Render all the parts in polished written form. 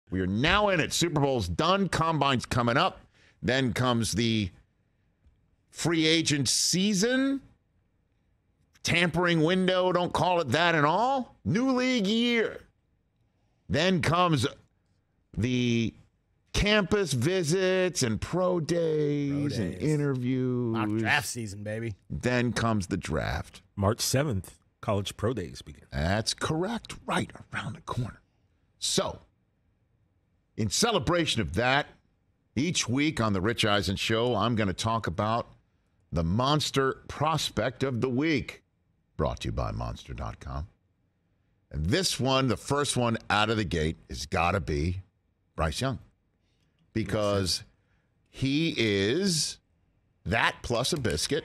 We are now in it. Super Bowl's done. Combine's coming up. Then comes the free agent season. Tampering window, don't call it that and all. New league year. Then comes the campus visits and pro days and interviews. Mock draft season, baby. Then comes the draft. March 7th, college pro days begin. That's correct. Right around the corner. So, in celebration of that, each week on the Rich Eisen Show, I'm going to talk about the Monster Prospect of the Week, brought to you by Monster.com. And this one, the first one out of the gate, has got to be Bryce Young. Because he is that plus a biscuit.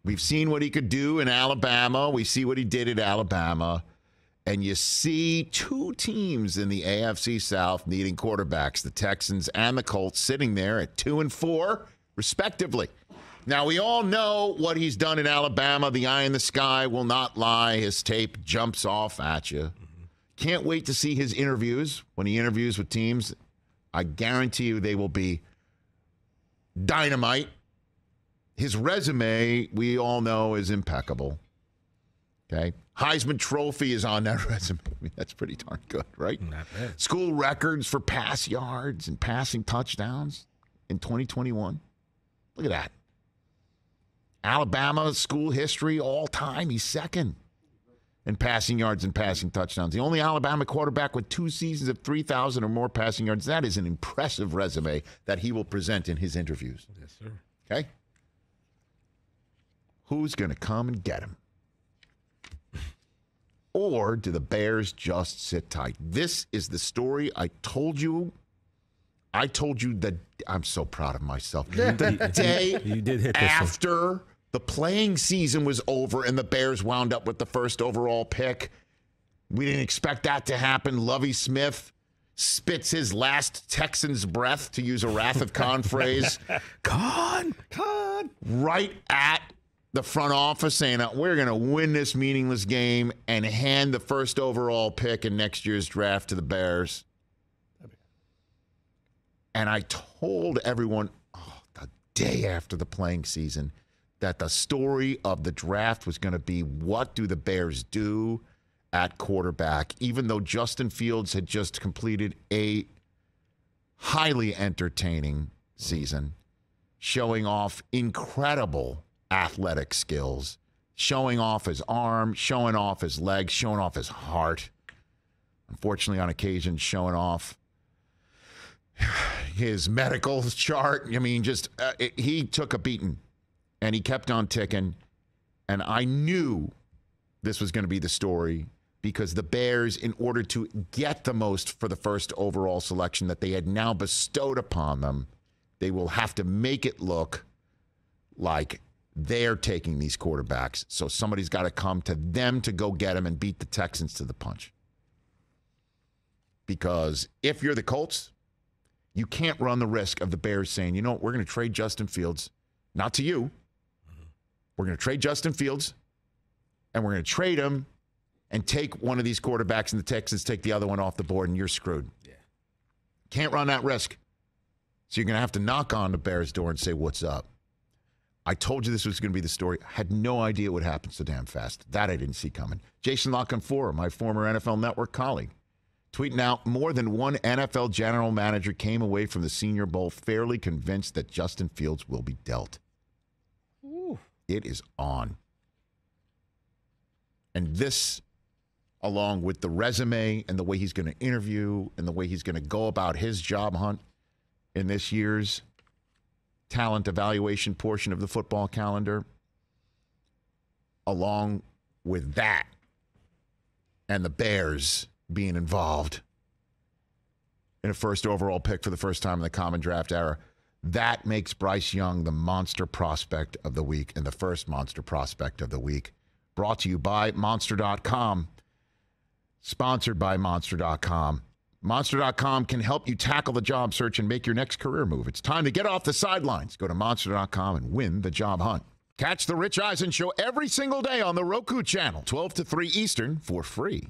We've seen what he could do in Alabama. We see what he did at Alabama. And you see two teams in the AFC South needing quarterbacks, the Texans and the Colts, sitting there at 2 and 4, respectively. Now, we all know what he's done in Alabama. The eye in the sky will not lie. His tape jumps off at you. Can't wait to see his interviews. When he interviews with teams, I guarantee you they will be dynamite. His resume, we all know, is impeccable. Okay? Heisman Trophy is on that resume. I mean, that's pretty darn good, right? Not bad. School records for pass yards and passing touchdowns in 2021. Look at that. Alabama school history all time. He's second in passing yards and passing touchdowns. The only Alabama quarterback with 2 seasons of 3,000 or more passing yards. That is an impressive resume that he will present in his interviews. Yes, sir. Okay? Who's going to come and get him? Or do the Bears just sit tight? This is the story I told you. I told you that I'm so proud of myself. The day you did hit this after the playing season was over and the Bears wound up with the first overall pick. We didn't expect that to happen. Lovie Smith spits his last Texans breath, to use a Wrath of Khan phrase. Khan. Right at the front office saying, we're going to win this meaningless game and hand the first overall pick in next year's draft to the Bears. And I told everyone the day after the playing season that the story of the draft was going to be, what do the Bears do at quarterback, even though Justin Fields had just completed a highly entertaining season, showing off incredible athletic skills, showing off his arm, showing off his legs, showing off his heart. Unfortunately, on occasion, showing off his medical chart. I mean, he took a beating, and he kept on ticking. And I knew this was going to be the story because the Bears, in order to get the most for the first overall selection that they had now bestowed upon them, they will have to make it look like they're taking these quarterbacks. So somebody's got to come to them to go get them and beat the Texans to the punch. Because if you're the Colts, you can't run the risk of the Bears saying, you know what, we're going to trade Justin Fields, not to you. We're going to trade Justin Fields, and we're going to trade him and take one of these quarterbacks, and the Texans take the other one off the board, and you're screwed. Yeah. Can't run that risk. So you're going to have to knock on the Bears' door and say, what's up? I told you this was going to be the story. I had no idea what happened so damn fast. That I didn't see coming. Jason LaConfora, my former NFL Network colleague, tweeting out, more than one NFL general manager came away from the Senior Bowl fairly convinced that Justin Fields will be dealt. Ooh. It is on. And this, along with the resume and the way he's going to interview and the way he's going to go about his job hunt in this year's talent evaluation portion of the football calendar, along with that and the Bears being involved in a first overall pick for the first time in the common draft era, that makes Bryce Young the monster prospect of the week and the first monster prospect of the week. Brought to you by Monster.com. Sponsored by Monster.com. Monster.com can help you tackle the job search and make your next career move. It's time to get off the sidelines. Go to Monster.com and win the job hunt. Catch the Rich Eisen Show every single day on the Roku channel, 12 to 3 Eastern, for free.